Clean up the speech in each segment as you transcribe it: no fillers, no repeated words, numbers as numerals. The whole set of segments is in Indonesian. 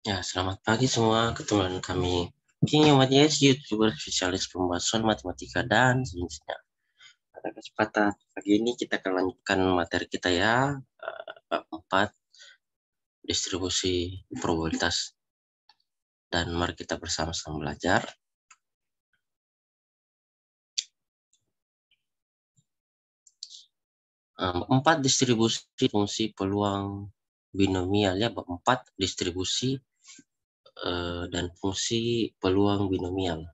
Ya, selamat pagi semua. Ketemu dengan kami, King Matias, YouTuber spesialis pembahasan matematika dan sejenisnya. Pada kesempatan pagi ini kita akan lanjutkan materi kita ya, bab 4, distribusi probabilitas. Dan mari kita bersama-sama belajar. Bab 4, distribusi fungsi peluang binomial ya, bab 4, distribusi dan fungsi peluang binomial.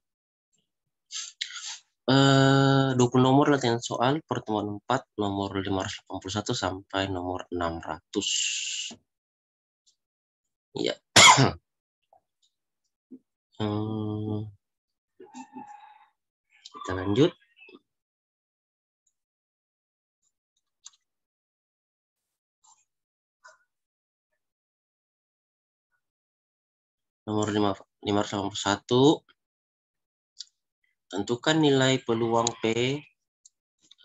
20 nomor latihan soal pertemuan 4 nomor 581 sampai nomor 600. Ya. Kita lanjut. Nomor 581. Tentukan nilai peluang P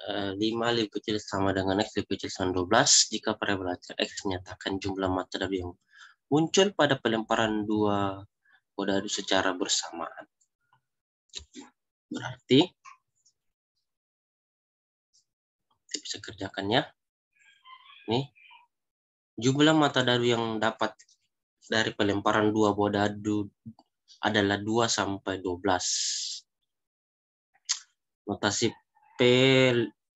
5 lebih kecil sama dengan X lebih kecil sama 12 jika variabel X menyatakan jumlah mata dadu yang muncul pada pelemparan dua bola dadu secara bersamaan. Berarti kita bisa kerjakannya. Nih, jumlah mata dadu yang dapat dari pelemparan dua bola dadu adalah 2 sampai 12. Notasi P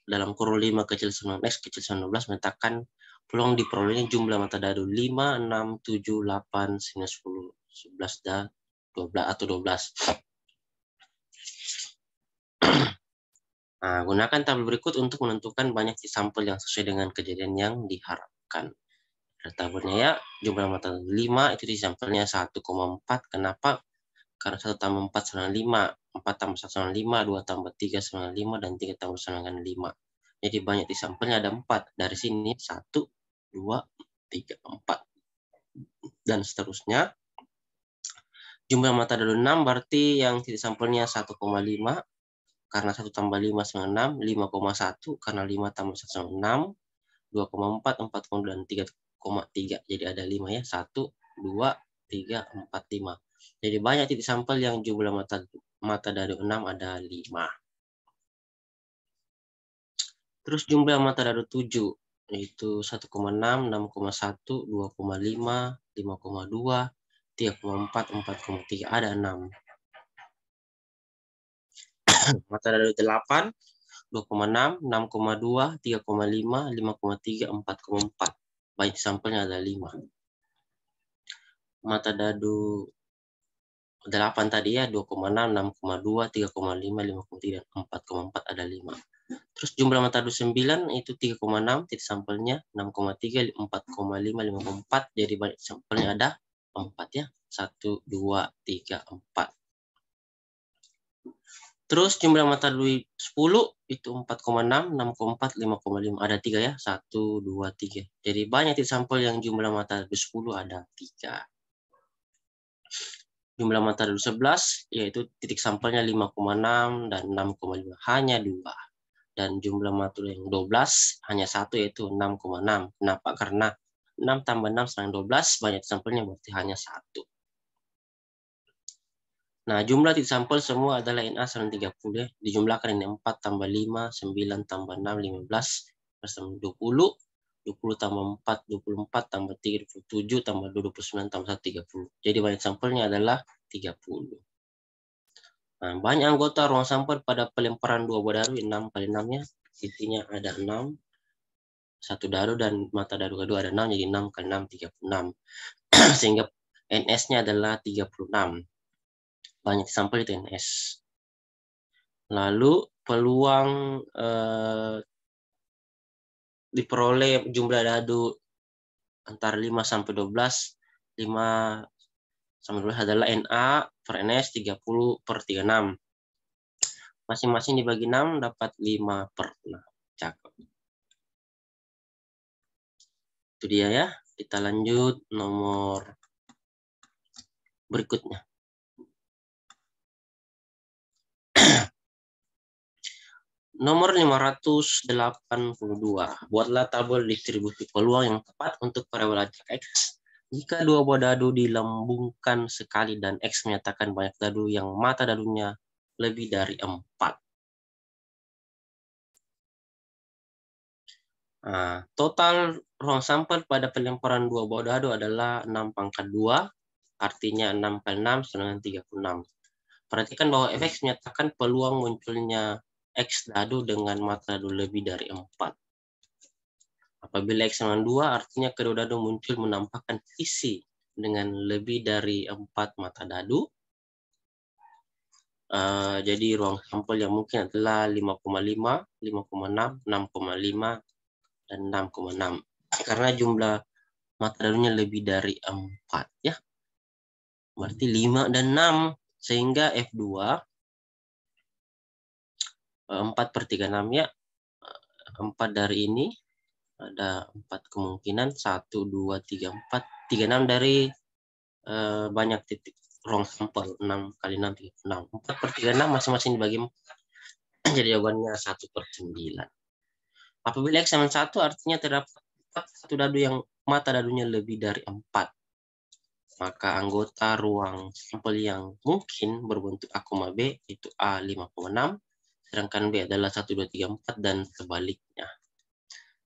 dalam kurung 5 kecil sama X kecil sama 12 menyatakan peluang diperolehnya jumlah mata dadu 5, 6, 7, 8, 9, 10, 11, dan 12 atau 12. Nah, gunakan tabel berikut untuk menentukan banyak sampel yang sesuai dengan kejadian yang diharapkan. Ada tabelnya ya, jumlah mata dadu 5 itu di sampelnya 1,4. Kenapa? Karena 1 tambah 4 sama 5, 4 tambah 1 sama 5, 2 tambah 3 sama 5, dan 3 tambah 1 sama 5. Jadi banyak di sampelnya ada 4. Dari sini 1, 2, 3, 4. Dan seterusnya. Jumlah mata dadu 6 berarti yang titik sampelnya 1,5. Karena 1 tambah 5 sama 6, 5,1. Karena 5 tambah 1 sama 6, 2,4, 4, dan 3,3. Jadi ada 5 ya. 1, 2, 3, 4, 5. Jadi banyak titik sampel yang jumlah mata dadu 6 ada 5. Terus jumlah mata dadu 7 yaitu 1,6, 6,1, 2,5, 5,2, 3,4, 4,3 ada 6. Mata dadu 8, 2,6, 6,2, 3,5, 5,3, 4,4. Banyak sampelnya ada 5. Mata dadu 8 tadi ya, 2,6, 6,2, 3,5, 5,3, 4,4 ada 5. Terus jumlah mata dadu 9 itu 3,6, titik sampelnya 6,3, 4,5, 5,4. Jadi banyak sampelnya ada 4 ya. 1, 2, 3, 4. Terus jumlah mata dadu 10 itu 4,6, 6,4, 5,5. Ada 3 ya. 1, 2, 3. Jadi banyak titik sampel yang jumlah mata dadu 10 ada 3. Jumlah mata dadu 11 yaitu titik sampelnya 5,6 dan 6,5. Hanya 2. Dan jumlah mata dadu yang 12 hanya 1 yaitu 6,6. Kenapa? Karena 6 tambah 6 sama 12 banyak sampelnya berarti hanya 1. Nah, jumlah titik sampel semua adalah NA sama 30 ya. Dijumlahkan ini 4 tambah 5, 9 tambah 6, 15, bersama 20. 20 tambah 4, 24 tambah 3, 27 tambah 29 tambah 1, 30. Jadi banyak sampelnya adalah 30. Nah, banyak anggota ruang sampel pada pelemparan dua bola dadu 6 kali 6-nya. Isinya ada 6. Satu dadu dan mata dadu kedua ada 6, jadi 6 kali 6, 36. Sehingga NS-nya adalah 36. Banyak sampel itu NS. Lalu peluang diperoleh jumlah dadu antara 5 sampai 12. 5 sampai 12 adalah NA per NS 30/36. Masing-masing dibagi 6 dapat 5/6. Cakep. Itu dia ya. Kita lanjut nomor berikutnya. Nomor 582. Buatlah tabel distribusi peluang yang tepat untuk variabel X Jika dua buah dadu dilambungkan sekali dan X menyatakan banyak dadu yang mata dadunya lebih dari 4. Nah, total ruang sampel pada pelemparan dua buah dadu adalah 6 pangkat 2, artinya 6 kali 6 sama dengan 36. Perhatikan bahwa fx menyatakan peluang munculnya X dadu dengan mata dadu lebih dari 4. Apabila X sama 2, artinya kedua dadu muncul menampakkan sisi dengan lebih dari 4 mata dadu. Jadi ruang sampel yang mungkin adalah 5,5, 5,6, 6,5, dan 6,6. Karena jumlah mata dadunya lebih dari 4. Ya. Berarti 5 dan 6. Sehingga F2, 4/36 ya. 4 dari ini. Ada 4 kemungkinan. 1, 2, 3, 4. 36 dari banyak titik ruang sampel. 6 kali 6, 36. 4/36 masing-masing dibagi 4. Jadi jawabannya 1/9. Apabila X sama 1 artinya terdapat satu dadu yang mata dadunya lebih dari 4. Maka anggota ruang sampel yang mungkin berbentuk A, B itu A 5,6, sedangkan B adalah 1, 2, 3, 4 dan sebaliknya.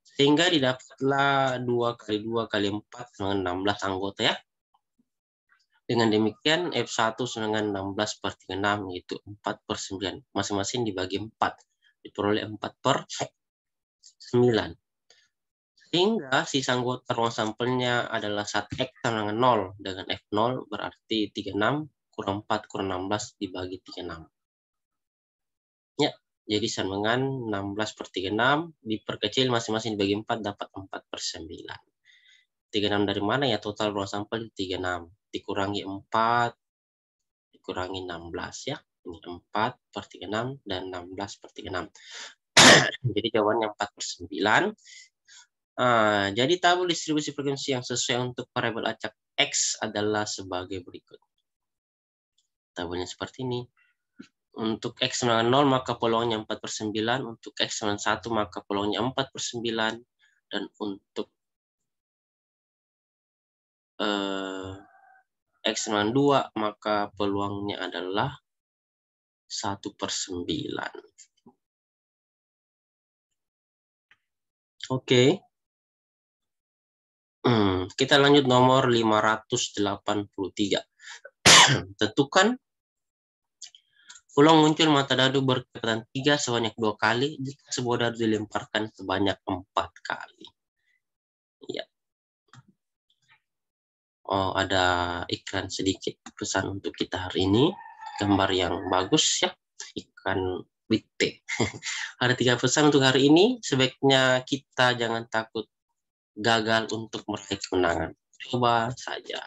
Sehingga didapatlah 2 kali 2 kali 4 dengan 16 anggota ya. Dengan demikian F1 dengan 16/36 yaitu 4/9. Masing-masing dibagi 4. Diperoleh 4/9. Sehingga sisa anggota ruang sampelnya adalah 1X sama dengan 0. Dengan F0 berarti 36 kurang 4 kurang 16 dibagi 36. Ya, jadi sama dengan 16/36 diperkecil masing-masing dibagi 4 dapat 4/9. 36 dari mana ya? Total ruang sampel 36. Dikurangi 4, dikurangi 16 ya. Ini 4/36 dan 16/36. Jadi jawabannya 4/9. Jadi tabel distribusi frekuensi yang sesuai untuk variabel acak X adalah sebagai berikut. Tabelnya seperti ini. Untuk X sama 0 maka peluangnya 4/9. Untuk X sama 1 maka peluangnya 4/9. Dan untuk X sama 2 maka peluangnya adalah 1/9. Oke. Kita lanjut nomor 583. Tentukan peluang muncul mata dadu berkekuatan 3 sebanyak 2 kali jika sebuah dadu dilemparkan sebanyak 4 kali. Ya. Oh, ada iklan sedikit pesan untuk kita hari ini. Gambar yang bagus ya. Ikan bite. Ada 3 pesan untuk hari ini. Sebaiknya kita jangan takut gagal untuk meraih kemenangan. Coba saja.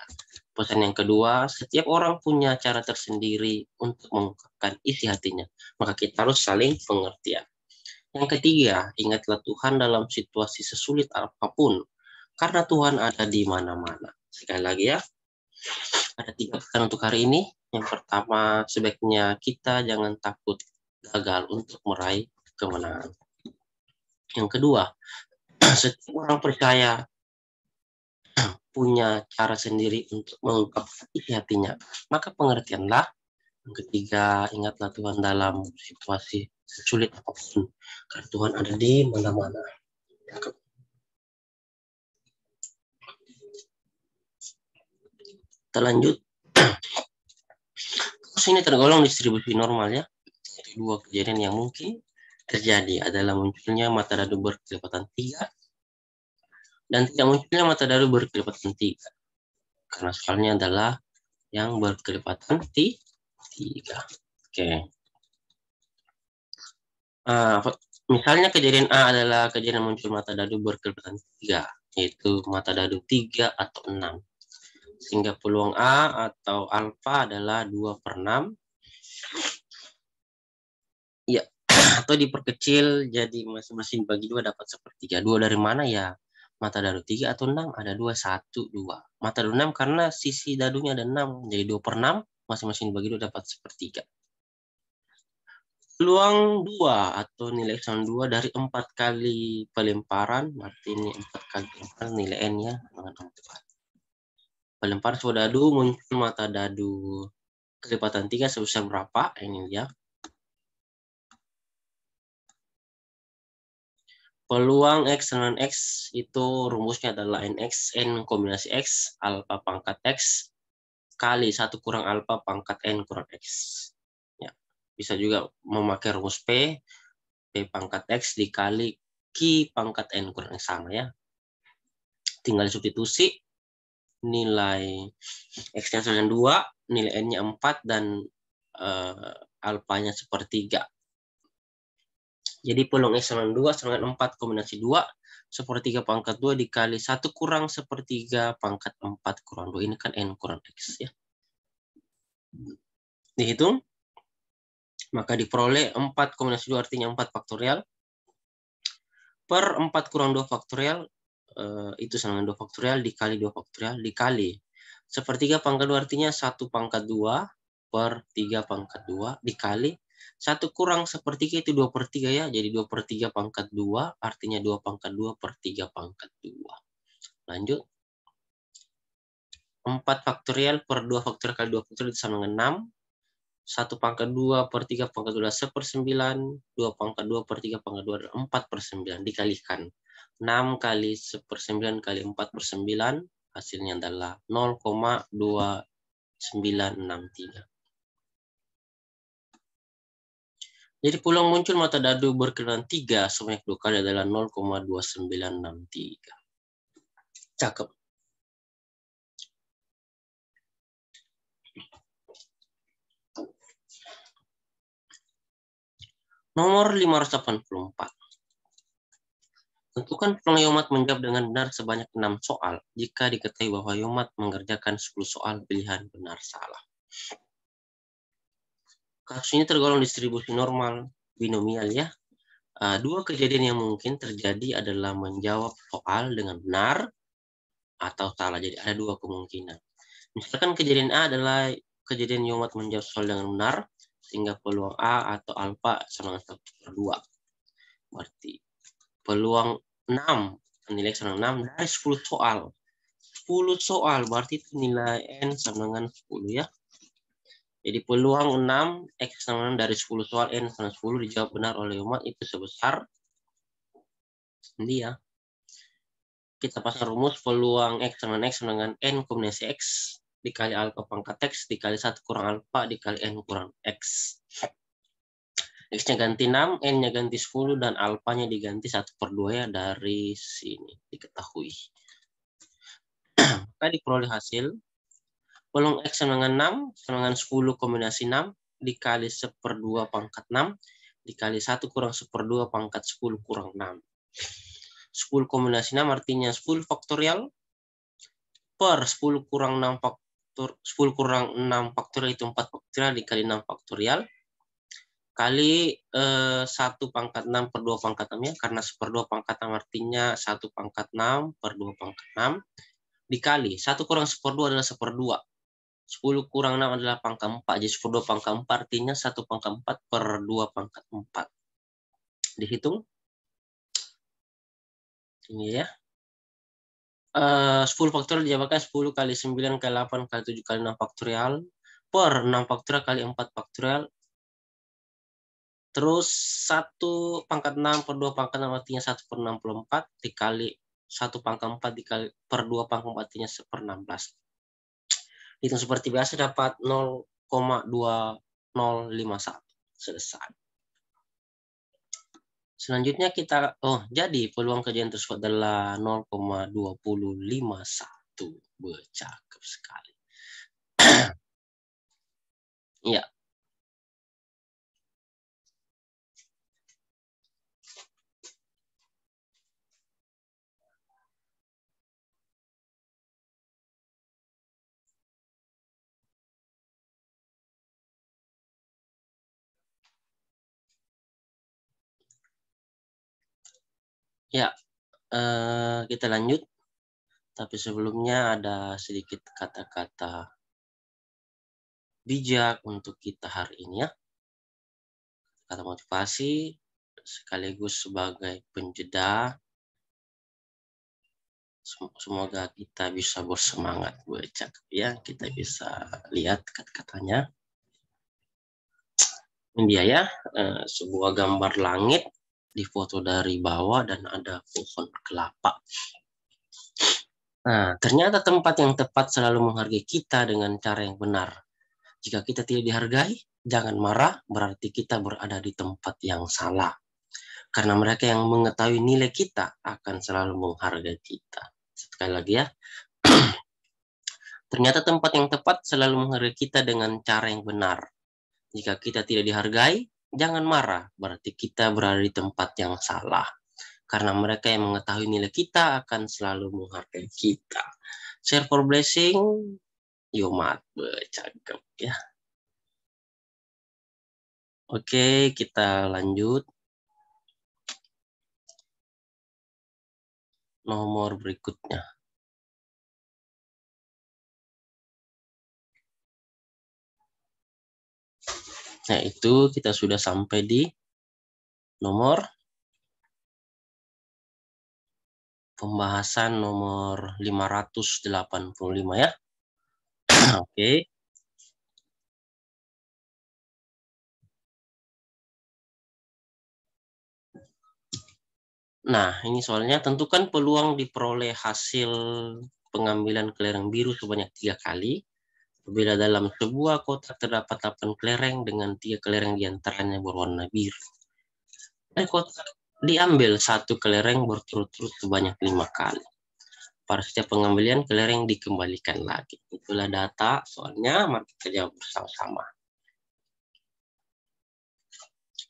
Pesan yang kedua, setiap orang punya cara tersendiri untuk mengungkapkan isi hatinya. Maka kita harus saling pengertian. Yang ketiga, ingatlah Tuhan dalam situasi sesulit apapun. Karena Tuhan ada di mana-mana. Sekali lagi ya, ada 3 pesan untuk hari ini. Yang pertama, sebaiknya kita jangan takut gagal untuk meraih kemenangan. Yang kedua, setiap orang percaya punya cara sendiri untuk mengungkapkan isi hatinya. Maka pengertianlah. Yang ketiga, ingatlah Tuhan dalam situasi sulit apapun. Karena Tuhan ada di mana-mana. Kita lanjut. Kasus ini tergolong distribusi normal ya. Dua kejadian yang mungkin terjadi adalah munculnya mata dadu berkelipatan 3 dan tidak munculnya mata dadu berkelipatan 3. Karena soalnya adalah yang berkelipatan 3. Oke. Misalnya kejadian A adalah kejadian muncul mata dadu berkelipatan 3, yaitu mata dadu 3 atau 6. Sehingga peluang A atau alfa adalah 2/6. Ya, atau diperkecil jadi masing-masing bagi 2 dapat 1/3. 2 dari mana ya? Mata dadu 3 atau 6? Ada 2, 1, 2. Mata dadu 6 karena sisi dadunya ada 6. Jadi 2/6, masing-masing bagi 2 dapat 1/3. Peluang 2 atau nilai X sama 2 dari 4 kali pelemparan. Berarti ini 4 kali pelemparan nilai N-nya dengan 4. Pelempar sebuah dadu, muncul mata dadu kelipatan 3 sebesar berapa? Ini dia. Peluang X dengan X itu rumusnya adalah NX, N kombinasi X, alfa pangkat X, kali 1 kurang alfa pangkat N kurang X. Ya, bisa juga memakai rumus P pangkat X dikali Q pangkat N kurang X sama ya. Tinggal substitusi, nilai X-nya 2, nilai N-nya 4, dan alfanya sepertiga. Jadi peluang X sama 2 sama dengan 4 kombinasi 2, sepertiga pangkat 2 dikali 1 kurang sepertiga pangkat 4 kurang 2. Ini kan N kurang X ya. Dihitung, maka diperoleh 4 kombinasi 2 artinya 4 faktorial. Per 4 kurang 2 faktorial, itu sama dengan 2 faktorial dikali 2 faktorial dikali. Sepertiga pangkat 2 artinya 1 pangkat 2 per 3 pangkat 2 dikali 1 kurang sepertiga itu 2/3 ya. Jadi 2/3 pangkat 2 artinya 2 pangkat 2 per 3 pangkat 2. Lanjut. 4 faktorial per 2 faktorial kali 2 faktorial itu sama dengan 6. 1 pangkat 2 per 3 pangkat 2 adalah 1/9. 2 pangkat 2 per 3 pangkat 2 adalah 4/9. Dikalikan. 6 kali 1/9 kali 4/9 hasilnya adalah 0,2963. Jadi peluang muncul mata dadu berkelipatan 3 sebanyak 2 kali adalah 0,2963. Cakep. Nomor 584. Tentukan peluang Yomat menjawab dengan benar sebanyak 6 soal jika diketahui bahwa Yomat mengerjakan 10 soal pilihan benar salah. Kasus ini tergolong distribusi normal binomial ya. Dua kejadian yang mungkin terjadi adalah menjawab soal dengan benar atau salah. Jadi ada dua kemungkinan. Misalkan kejadian A adalah kejadian Yomat menjawab soal dengan benar, sehingga peluang A atau alfa sama dengan 1/2. Berarti peluang 6, nilai sama dengan 6 dari 10 soal. 10 soal, berarti itu nilai N sama dengan 10 ya. Jadi peluang 6, X sama dengan dari 10 soal, N sama 10 dijawab benar oleh Yomat itu sebesar ini ya. Kita pasang rumus peluang X sama dengan N kombinasi X dikali alfa pangkat X dikali 1 kurang alfa dikali N kurang X. X-nya ganti 6, N-nya ganti 10, dan alfanya diganti 1/2 ya dari sini diketahui. Maka diperoleh hasil peluang X sama dengan 6 sama dengan 10 kombinasi 6 dikali 1/2 pangkat 6 dikali 1 kurang 1/2 pangkat 10 kurang 6. 10 kombinasi 6 artinya 10 faktorial per 10 kurang 6 faktor 10 kurang 6 faktorial itu 4 faktorial dikali 6 faktorial kali 1 pangkat 6 per 2 pangkat 6 ya, karena 1/2 pangkat 6 artinya 1 pangkat 6 per 2 pangkat 6 dikali 1 kurang 1/2 adalah 1/2. 10 kurang 6 adalah pangkat 4. Jadi 1/2 pangkat 4 artinya 1 pangkat 4 per 2 pangkat 4. Dihitung. Ini ya. 10 faktorial dijabarkan 10 kali 9 kali 8 kali 7 kali 6 faktorial per 6 faktorial kali 4 faktorial. Terus 1 pangkat 6 per 2 pangkat 6 artinya 1/64 dikali 1 pangkat 4 dikali per 2 pangkat 4 artinya 1/16. Hitung seperti biasa dapat 0,2051. Selesai. Selanjutnya kita, jadi peluang kejadian tersebut adalah 0,2051. Cakep sekali. Ya. Ya, kita lanjut. Tapi sebelumnya ada sedikit kata-kata bijak untuk kita hari ini ya. Kata motivasi sekaligus sebagai penjeda Semoga kita bisa bersemangat baca ya. Kita bisa lihat kata-katanya. Ini dia ya, sebuah gambar langit difoto dari bawah dan ada pohon kelapa. Nah, ternyata tempat yang tepat selalu menghargai kita dengan cara yang benar. Jika kita tidak dihargai, jangan marah, berarti kita berada di tempat yang salah. Karena mereka yang mengetahui nilai kita akan selalu menghargai kita. Sekali lagi ya, ternyata tempat yang tepat selalu menghargai kita dengan cara yang benar. Jika kita tidak dihargai, jangan marah, berarti kita berada di tempat yang salah. Karena mereka yang mengetahui nilai kita akan selalu menghargai kita. Share for blessing, Yomat, cakep ya. Oke, kita lanjut. Nomor berikutnya. Nah, itu kita sudah sampai di nomor pembahasan nomor 585 ya. Oke. Nah, ini soalnya tentukan peluang diperoleh hasil pengambilan kelereng biru sebanyak 3 kali. Apabila dalam sebuah kotak terdapat 8 kelereng dengan 3 kelereng diantaranya berwarna biru. Kotak diambil 1 kelereng berturut-turut sebanyak 5 kali. Pada setiap pengambilan kelereng dikembalikan lagi. Itulah data soalnya, mari kita jawab bersama-sama.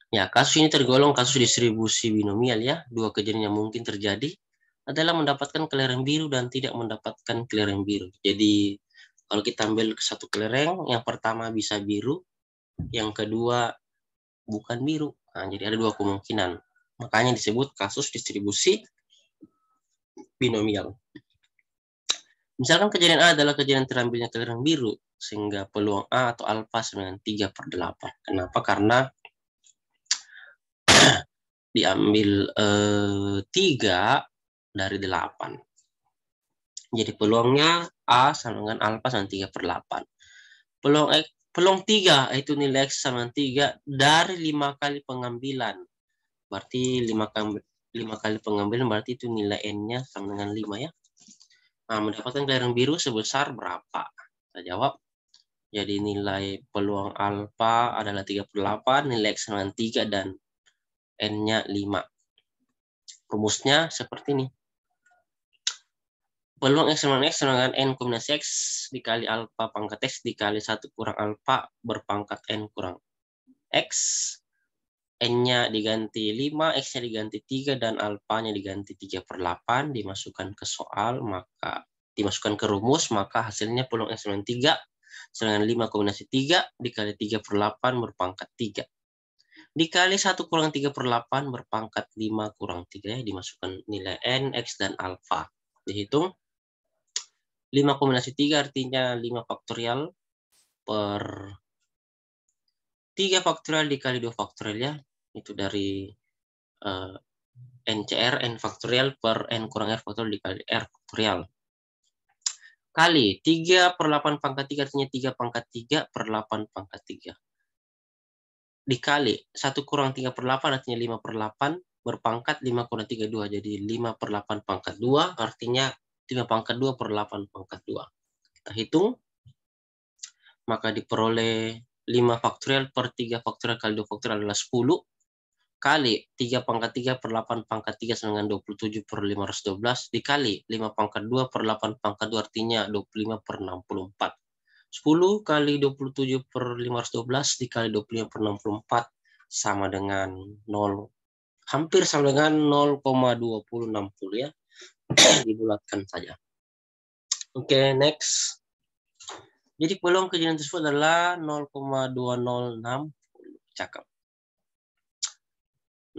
Ya, kasus ini tergolong kasus distribusi binomial ya. Dua kejadian yang mungkin terjadi adalah mendapatkan kelereng biru dan tidak mendapatkan kelereng biru. Jadi, kalau kita ambil satu kelereng, yang pertama bisa biru, yang kedua bukan biru. Nah, jadi ada dua kemungkinan. Makanya disebut kasus distribusi binomial. Misalkan kejadian A adalah kejadian terambilnya kelereng biru, sehingga peluang A atau alfa sama dengan 3/8. Kenapa? Karena diambil 3 dari 8. Jadi peluangnya A sama dengan alfa sama 3/8. Peluang 3 itu nilai X sama 3 dari 5 kali pengambilan. Berarti 5 kali pengambilan berarti itu nilai N-nya sama dengan 5 ya. Nah, mendapatkan kelereng biru sebesar berapa? Kita jawab. Jadi nilai peluang alfa adalah 3/8, nilai X sama dengan 3 dan N-nya 5. Rumusnya seperti ini. Peluang X sama dengan N kombinasi X dikali alfa pangkat X dikali 1 kurang alfa berpangkat N kurang X. N-nya diganti 5, X-nya diganti 3, dan alfanya diganti 3/8. Dimasukkan ke soal, maka dimasukkan ke rumus, maka hasilnya peluang X sama dengan 3 sama dengan 5 kombinasi 3 dikali 3/8 berpangkat 3. Dikali 1 kurang 3/8 berpangkat 5 kurang 3 ya. Dimasukkan nilai N, X, dan alfa. Dihitung. 5 kombinasi 3 artinya 5 faktorial per 3 faktorial dikali 2 faktorial ya. Itu dari NCR, N faktorial per N kurang R faktorial dikali R faktorial. Kali 3/8 pangkat 3 artinya 3 pangkat 3 per 8 pangkat 3. Dikali 1 kurang 3/8 artinya 5/8 berpangkat 5 kurang 3, 2. Jadi 5/8 pangkat 2 artinya 5 pangkat 2 per 8 pangkat 2. Kita hitung. Maka diperoleh 5 faktorial per 3 faktorial kali 2 faktorial adalah 10. Kali 3 pangkat 3 per 8 pangkat 3 sama dengan 27 per 512. Dikali 5 pangkat 2 per 8 pangkat 2 artinya 25 per 64. 10 kali 27 per 512 dikali 25 per 64 sama dengan 0. Hampir sama dengan 0,2060 ya. Dibulatkan saja. Oke, next. Jadi peluang kejadian tersebut adalah 0,2060. Cakep.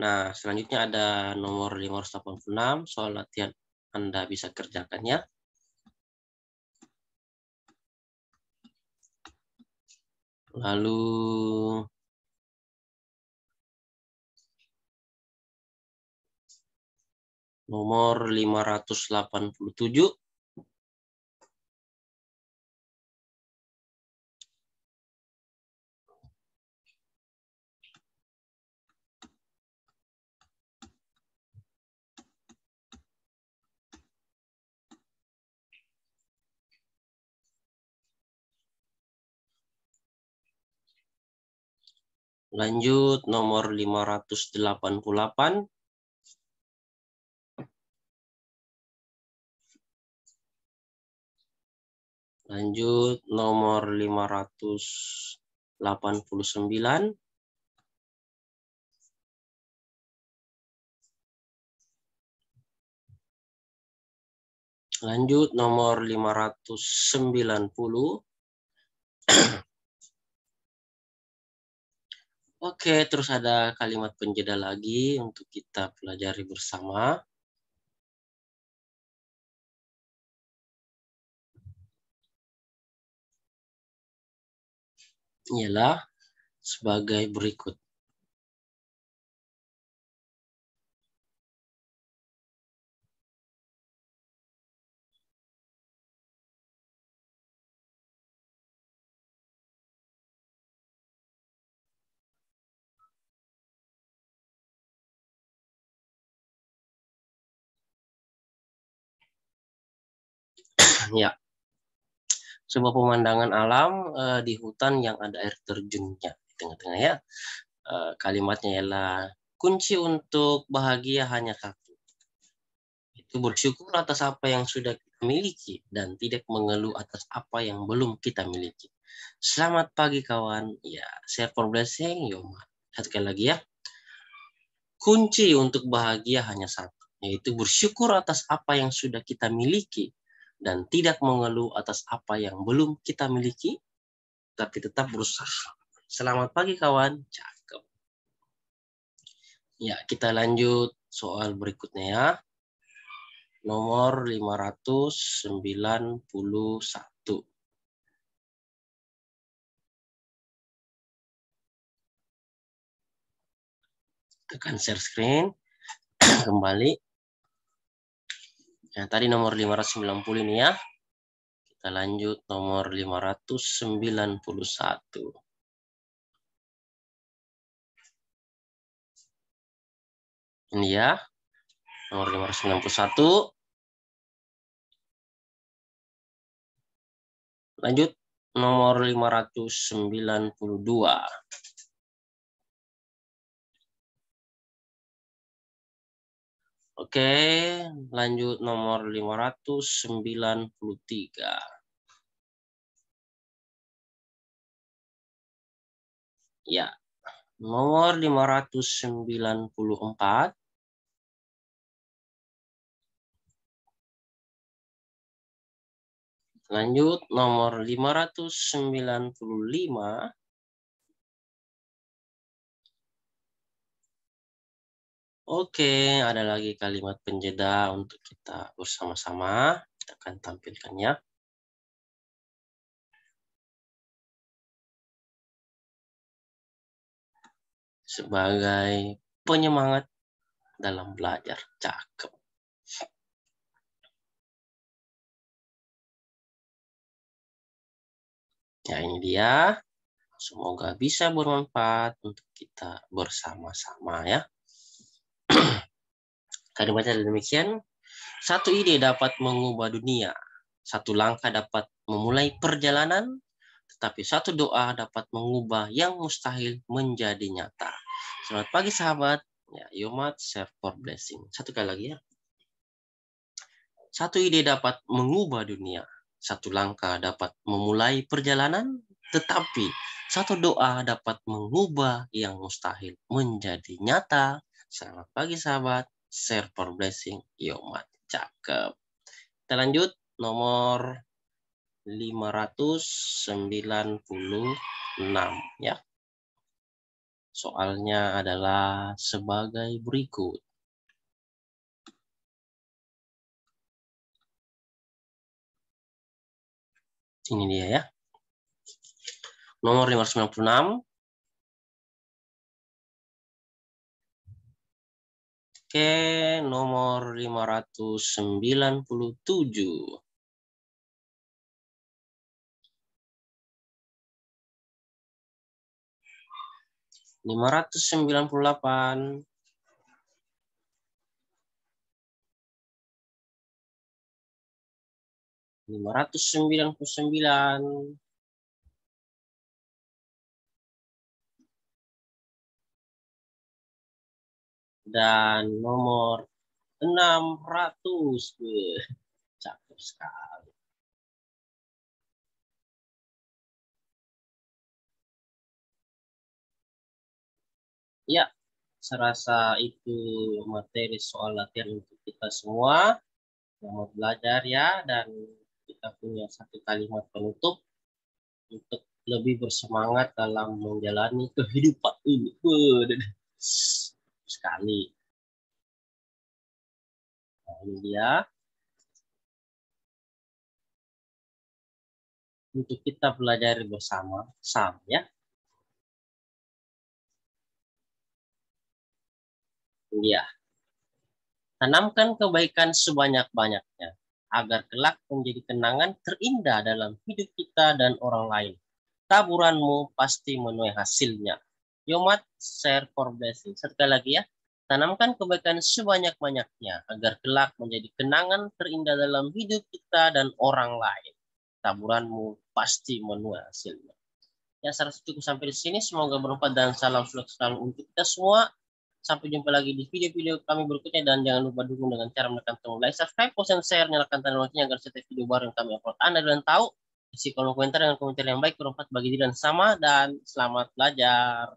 Nah, selanjutnya ada nomor 586. Soal latihan Anda bisa kerjakan ya. Lalu Nomor 587. Lanjut nomor 588. Lanjut nomor 589. Lanjut nomor 590. Oke, terus ada kalimat penjeda lagi untuk kita pelajari bersama. Ialah sebagai berikut. Ya, sebuah pemandangan alam di hutan yang ada air terjunnya di tengah-tengah ya. Kalimatnya ialah kunci untuk bahagia hanya satu. Itu bersyukur atas apa yang sudah kita miliki dan tidak mengeluh atas apa yang belum kita miliki. Selamat pagi kawan. Ya, share for blessing. Yoma. Satu kali lagi ya. Kunci untuk bahagia hanya satu, yaitu bersyukur atas apa yang sudah kita miliki dan tidak mengeluh atas apa yang belum kita miliki, tapi tetap berusaha. Selamat pagi kawan. Cakep. Ya, kita lanjut soal berikutnya ya. Nomor 591. Tekan share screen. Kembali. Yang tadi nomor 590 ini ya. Kita lanjut nomor 591. Ini ya. Nomor 591. Lanjut nomor 592. Oke, lanjut nomor 593. Ya, nomor 594. Lanjut nomor 595. Oke, ada lagi kalimat penjeda untuk kita bersama-sama. Kita akan tampilkannya. Sebagai penyemangat dalam belajar. Cakep. Ya, ini dia. Semoga bisa bermanfaat untuk kita bersama-sama ya. Kalimatnya demikian. Satu ide dapat mengubah dunia. Satu langkah dapat memulai perjalanan. Tetapi satu doa dapat mengubah yang mustahil menjadi nyata. Selamat pagi sahabat. Ya, Yomat share for blessing. Satu kali lagi ya. Satu ide dapat mengubah dunia. Satu langkah dapat memulai perjalanan. Tetapi satu doa dapat mengubah yang mustahil menjadi nyata. Selamat pagi sahabat. Share for blessing. Yomat. Cakep. Kita lanjut. Nomor 596 ya. Soalnya adalah sebagai berikut. Ini dia ya. Nomor 596. Oke, nomor 597. 598. 599. Dan nomor 600. Cakep sekali. Ya, serasa itu materi soal latihan untuk kita semua yang mau belajar ya, dan kita punya satu kalimat penutup untuk lebih bersemangat dalam menjalani kehidupan ini. Sekali. Nah, ini dia untuk kita pelajari bersama, sama ya. Iya. Tanamkan kebaikan sebanyak-banyaknya agar kelak menjadi kenangan terindah dalam hidup kita dan orang lain. Taburanmu pasti menuai hasilnya. Yomat, share for blessing. Sekali lagi ya. Tanamkan kebaikan sebanyak-banyaknya agar kelak menjadi kenangan terindah dalam hidup kita dan orang lain. Taburanmu pasti menuai hasilnya. Ya, saya rasa cukup sampai di sini. Semoga bermanfaat dan salam selalu untuk kita semua. Sampai jumpa lagi di video-video kami berikutnya, dan jangan lupa dukung dengan cara menekan tombol like, subscribe, post, dan share, nyalakan tanda loncengnya agar setiap video baru yang kami upload Anda dan tahu. Isi kolom komentar dengan komentar yang baik bermanfaat bagi diri dan sama, dan selamat belajar.